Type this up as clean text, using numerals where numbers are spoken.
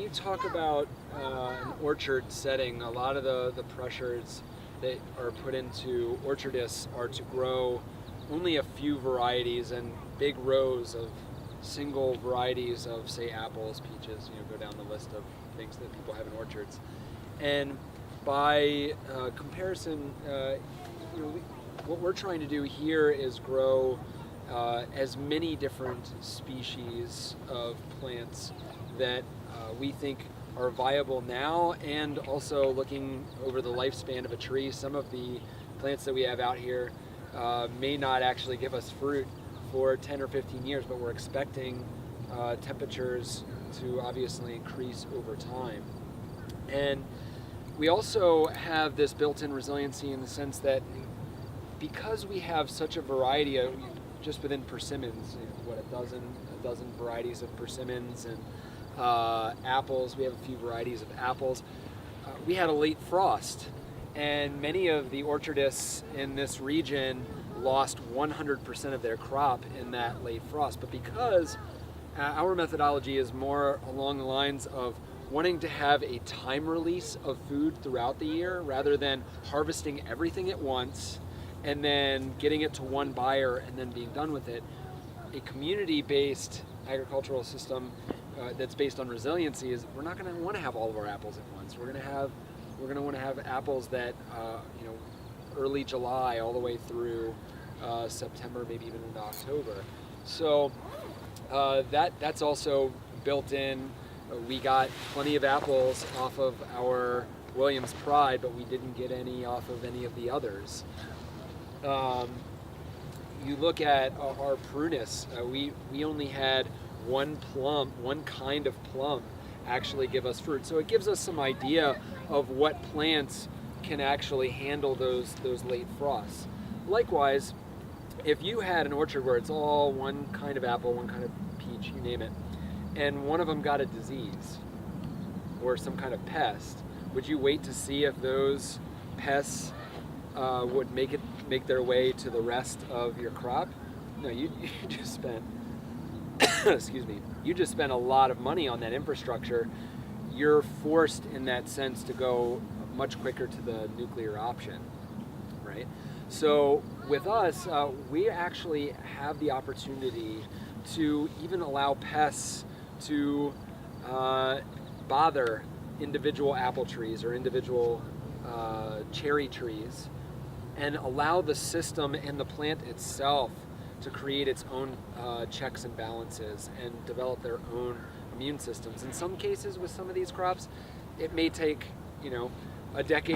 you talk about an orchard setting, a lot of the pressures that are put into orchardists are to grow only a few varieties and big rows of single varieties of, say, apples, peaches, go down the list of things that people have in orchards. And by comparison, what we're trying to do here is grow as many different species of plants that we think are viable now, and also looking over the lifespan of a tree. Some of the plants that we have out here may not actually give us fruit for 10 or 15 years, but we're expecting temperatures to obviously increase over time. And we also have this built-in resiliency in the sense that because we have such a variety of, just within persimmons, a dozen varieties of persimmons, and apples, we have a few varieties of apples. We had a late frost, and many of the orchardists in this region lost 100% of their crop in that late frost. But because our methodology is more along the lines of wanting to have a time release of food throughout the year rather than harvesting everything at once and then getting it to one buyer and then being done with it, a community-based agricultural system that's based on resiliency is we're not going to want to have all of our apples at once. We're going to want to have apples that early July all the way through September, maybe even into October. So that's also built in. We got plenty of apples off of our Williams Pride, but we didn't get any off of any of the others. You look at our prunus, we only had one kind of plum actually give us fruit. So it gives us some idea of what plants can actually handle those late frosts. Likewise, if you had an orchard where it's all one kind of apple, one kind of peach, you name it, and one of them got a disease or some kind of pest, would you wait to see if those pests would make their way to the rest of your crop? No, you just spent excuse me, you just spent a lot of money on that infrastructure. You're forced in that sense to go much quicker to the nuclear option, right? So with us, we actually have the opportunity to even allow pests to bother individual apple trees or individual cherry trees, and allow the system and the plant itself to create its own checks and balances and develop their own immune systems. In some cases with some of these crops, it may take, a decade